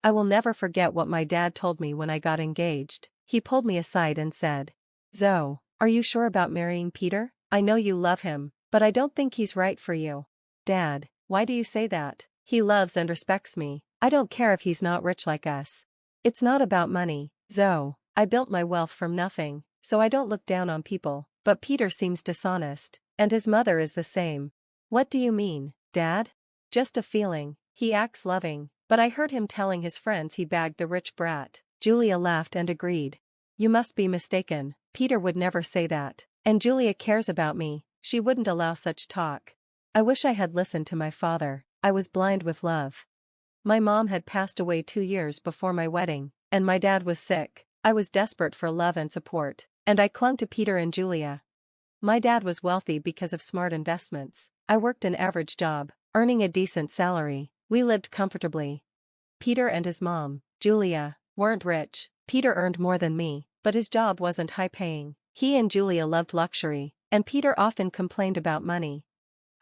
I will never forget what my dad told me when I got engaged. He pulled me aside and said, "Zoe, are you sure about marrying Peter? I know you love him, but I don't think he's right for you." "Dad, why do you say that? He loves and respects me. I don't care if he's not rich like us." "It's not about money, Zoe. I built my wealth from nothing, so I don't look down on people, but Peter seems dishonest, and his mother is the same." "What do you mean, Dad?" "Just a feeling. He acts loving, but I heard him telling his friends he bagged the rich brat." Julia laughed and agreed. "You must be mistaken. Peter would never say that. And Julia cares about me, she wouldn't allow such talk." I wish I had listened to my father. I was blind with love. My mom had passed away 2 years before my wedding, and my dad was sick. I was desperate for love and support, and I clung to Peter and Julia. My dad was wealthy because of smart investments. I worked an average job, earning a decent salary. We lived comfortably. Peter and his mom, Julia, weren't rich. Peter earned more than me, but his job wasn't high-paying. He and Julia loved luxury, and Peter often complained about money.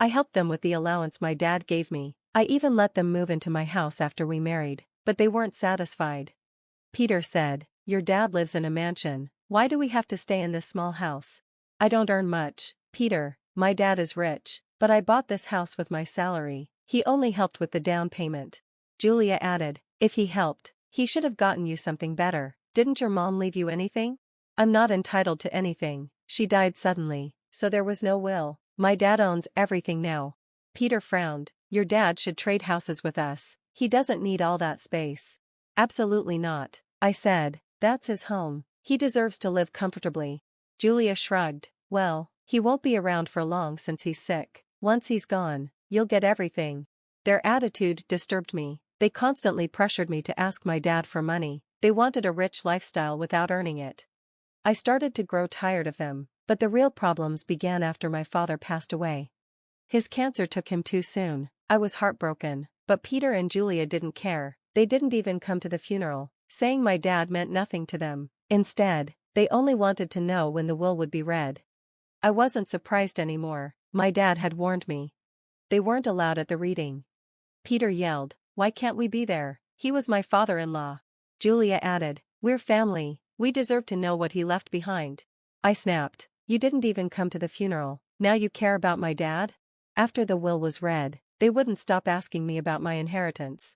I helped them with the allowance my dad gave me. I even let them move into my house after we married, but they weren't satisfied. Peter said, "Your dad lives in a mansion. Why do we have to stay in this small house?" "I don't earn much, Peter. My dad is rich, but I bought this house with my salary. He only helped with the down payment." Julia added, "If he helped, he should have gotten you something better. Didn't your mom leave you anything?" "I'm not entitled to anything. She died suddenly, so there was no will. My dad owns everything now." Peter frowned. "Your dad should trade houses with us. He doesn't need all that space." "Absolutely not," I said. "That's his home. He deserves to live comfortably." Julia shrugged. "Well, he won't be around for long since he's sick. Once he's gone, you'll get everything." Their attitude disturbed me. They constantly pressured me to ask my dad for money. They wanted a rich lifestyle without earning it. I started to grow tired of them, but the real problems began after my father passed away. His cancer took him too soon. I was heartbroken, but Peter and Julia didn't care. They didn't even come to the funeral, saying my dad meant nothing to them. Instead, they only wanted to know when the will would be read. I wasn't surprised anymore. My dad had warned me. They weren't allowed at the reading. Peter yelled, "Why can't we be there? He was my father-in-law." Julia added, "We're family. We deserve to know what he left behind." I snapped, "You didn't even come to the funeral. Now you care about my dad?" After the will was read, they wouldn't stop asking me about my inheritance.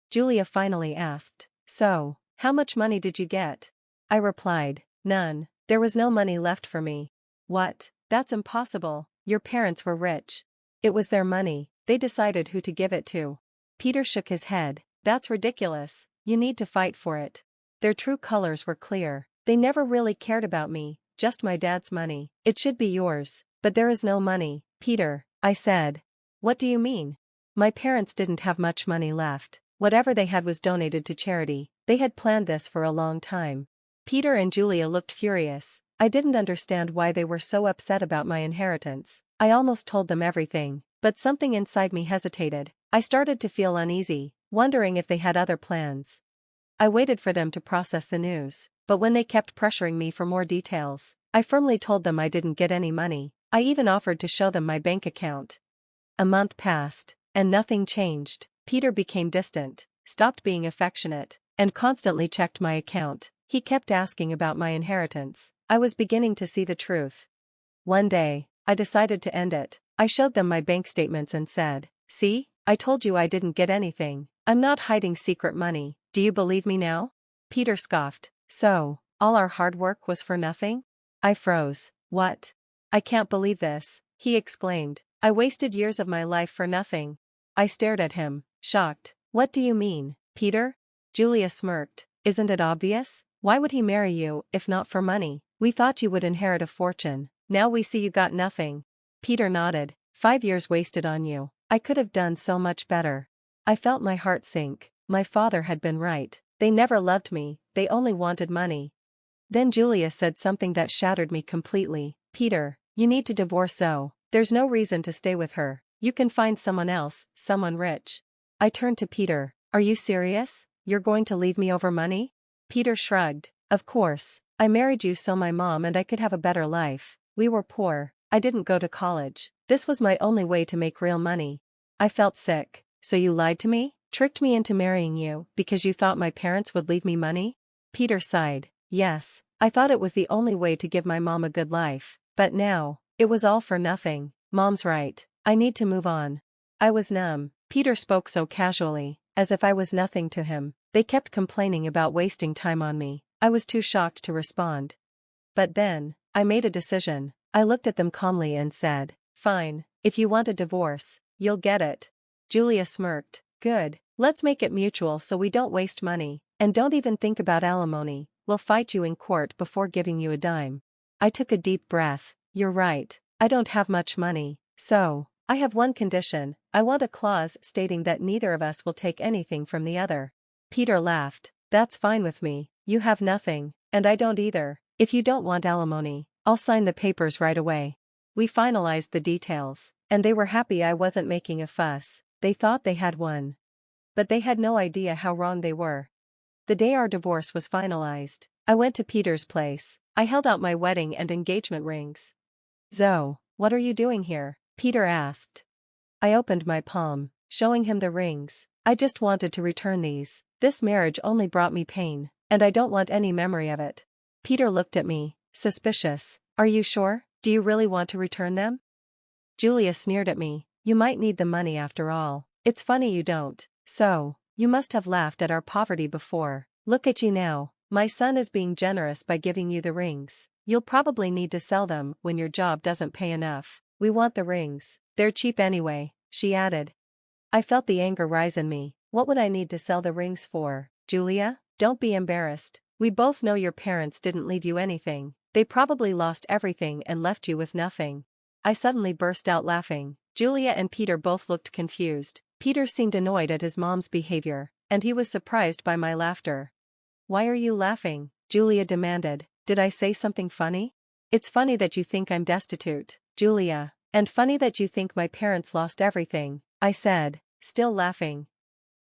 Julia finally asked, "So, how much money did you get?" I replied, "None. There was no money left for me." "What? That's impossible. Your parents were rich. It was their money. They decided who to give it to." Peter shook his head. "That's ridiculous. You need to fight for it." Their true colors were clear. They never really cared about me, just my dad's money. "It should be yours, but there is no money, Peter," I said. "What do you mean?" "My parents didn't have much money left. Whatever they had was donated to charity. They had planned this for a long time." Peter and Julia looked furious. I didn't understand why they were so upset about my inheritance. I almost told them everything, but something inside me hesitated. I started to feel uneasy, wondering if they had other plans. I waited for them to process the news, but when they kept pressuring me for more details, I firmly told them I didn't get any money. I even offered to show them my bank account. A month passed, and nothing changed. Peter became distant, stopped being affectionate, and constantly checked my account. He kept asking about my inheritance. I was beginning to see the truth. One day, I decided to end it. I showed them my bank statements and said, "See, I told you I didn't get anything. I'm not hiding secret money. Do you believe me now?" Peter scoffed. "So, all our hard work was for nothing?" I froze. "What? I can't believe this," he exclaimed. "I wasted years of my life for nothing." I stared at him, shocked. "What do you mean, Peter?" Julia smirked. "Isn't it obvious? Why would he marry you if not for money? We thought you would inherit a fortune. Now we see you got nothing." Peter nodded. 5 years wasted on you. I could have done so much better." I felt my heart sink. My father had been right. They never loved me, they only wanted money. Then Julia said something that shattered me completely. "Peter, you need to divorce Zoe. There's no reason to stay with her. You can find someone else, someone rich." I turned to Peter. "Are you serious? You're going to leave me over money?" Peter shrugged. "Of course. I married you so my mom and I could have a better life. We were poor. I didn't go to college. This was my only way to make real money." I felt sick. "So you lied to me? Tricked me into marrying you because you thought my parents would leave me money? Peter sighed. Yes, I thought it was the only way to give my mom a good life. But now, it was all for nothing. Mom's right. I need to move on. I was numb. Peter spoke so casually, as if I was nothing to him. They kept complaining about wasting time on me. I was too shocked to respond. But then, I made a decision. I looked at them calmly and said, "Fine, if you want a divorce, you'll get it." Julia smirked. "Good. Let's make it mutual so we don't waste money, and don't even think about alimony. We'll fight you in court before giving you a dime." I took a deep breath. "You're right. I don't have much money, so I have one condition. I want a clause stating that neither of us will take anything from the other." Peter laughed. "That's fine with me. You have nothing, and I don't either. If you don't want alimony, I'll sign the papers right away." We finalized the details, and they were happy I wasn't making a fuss. They thought they had won. But they had no idea how wrong they were. The day our divorce was finalized, I went to Peter's place. I held out my wedding and engagement rings. "Zoe, what are you doing here?" Peter asked. I opened my palm, showing him the rings. "I just wanted to return these. This marriage only brought me pain, and I don't want any memory of it." Peter looked at me, suspicious. "Are you sure? Do you really want to return them?" Julia sneered at me. "You might need the money after all. It's funny you don't. So, you must have laughed at our poverty before. Look at you now. My son is being generous by giving you the rings. You'll probably need to sell them when your job doesn't pay enough. We want the rings. They're cheap anyway," she added. I felt the anger rise in me. What would I need to sell the rings for? "Julia, don't be embarrassed. We both know your parents didn't leave you anything. They probably lost everything and left you with nothing." I suddenly burst out laughing. Julia and Peter both looked confused. Peter seemed annoyed at his mom's behavior, and he was surprised by my laughter. "Why are you laughing?" Julia demanded. "Did I say something funny?" "It's funny that you think I'm destitute, Julia, and funny that you think my parents lost everything," I said, still laughing.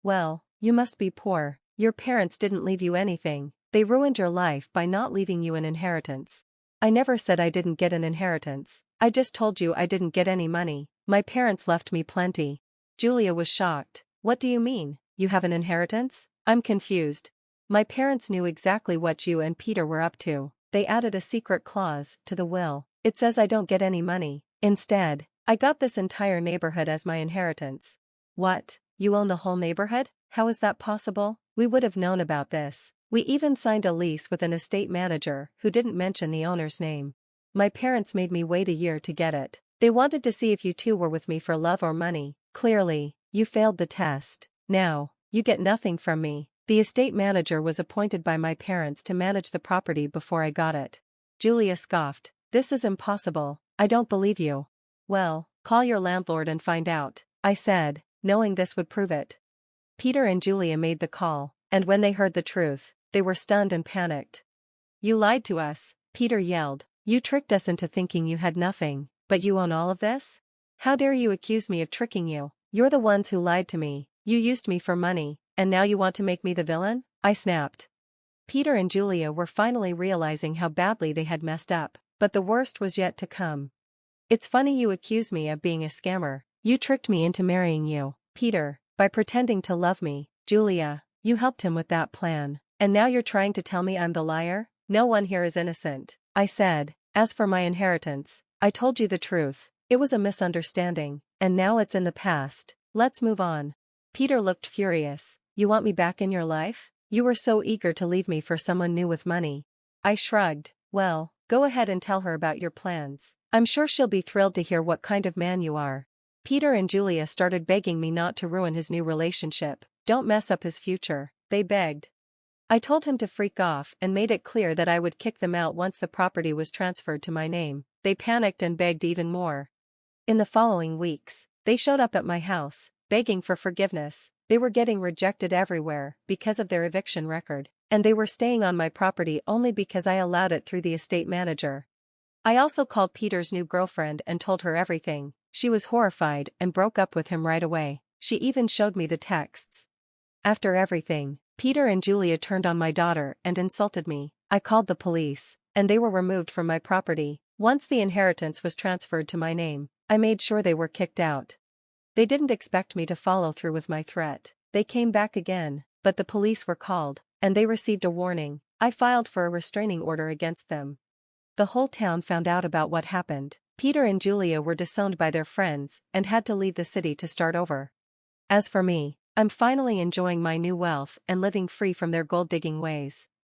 "Well, you must be poor. Your parents didn't leave you anything. They ruined your life by not leaving you an inheritance." "I never said I didn't get an inheritance. I just told you I didn't get any money. My parents left me plenty." Julia was shocked. "What do you mean, you have an inheritance?" I'm confused. "My parents knew exactly what you and Peter were up to. They added a secret clause to the will. It says I don't get any money. Instead, I got this entire neighborhood as my inheritance." "What? You own the whole neighborhood? How is that possible? We would have known about this. We even signed a lease with an estate manager who didn't mention the owner's name. My parents made me wait a year to get it. They wanted to see if you two were with me for love or money. Clearly, you failed the test. Now, you get nothing from me." The estate manager was appointed by my parents to manage the property before I got it. Julia scoffed. "This is impossible. I don't believe you." "Well, call your landlord and find out," I said, knowing this would prove it. Peter and Julia made the call, and when they heard the truth, they were stunned and panicked. "You lied to us," Peter yelled. "You tricked us into thinking you had nothing, but you own all of this? How dare you accuse me of tricking you? You're the ones who lied to me. You used me for money, and now you want to make me the villain?" I snapped. Peter and Julia were finally realizing how badly they had messed up, but the worst was yet to come. "It's funny you accuse me of being a scammer. You tricked me into marrying you, Peter, by pretending to love me. Julia, you helped him with that plan. And now you're trying to tell me I'm the liar? No one here is innocent," I said. "As for my inheritance, I told you the truth. It was a misunderstanding, and now it's in the past. Let's move on." Peter looked furious. "You want me back in your life? You were so eager to leave me for someone new with money." I shrugged. "Well, go ahead and tell her about your plans. I'm sure she'll be thrilled to hear what kind of man you are." Peter and Julia started begging me not to ruin his new relationship. "Don't mess up his future," they begged. I told him to freak off and made it clear that I would kick them out once the property was transferred to my name. They panicked and begged even more. In the following weeks, they showed up at my house, begging for forgiveness. They were getting rejected everywhere because of their eviction record, and they were staying on my property only because I allowed it through the estate manager. I also called Peter's new girlfriend and told her everything. She was horrified and broke up with him right away. She even showed me the texts. After everything, Peter and Julia turned on my daughter and insulted me. I called the police, and they were removed from my property. Once the inheritance was transferred to my name, I made sure they were kicked out. They didn't expect me to follow through with my threat. They came back again, but the police were called, and they received a warning. I filed for a restraining order against them. The whole town found out about what happened. Peter and Julia were disowned by their friends and had to leave the city to start over. As for me, I'm finally enjoying my new wealth and living free from their gold-digging ways.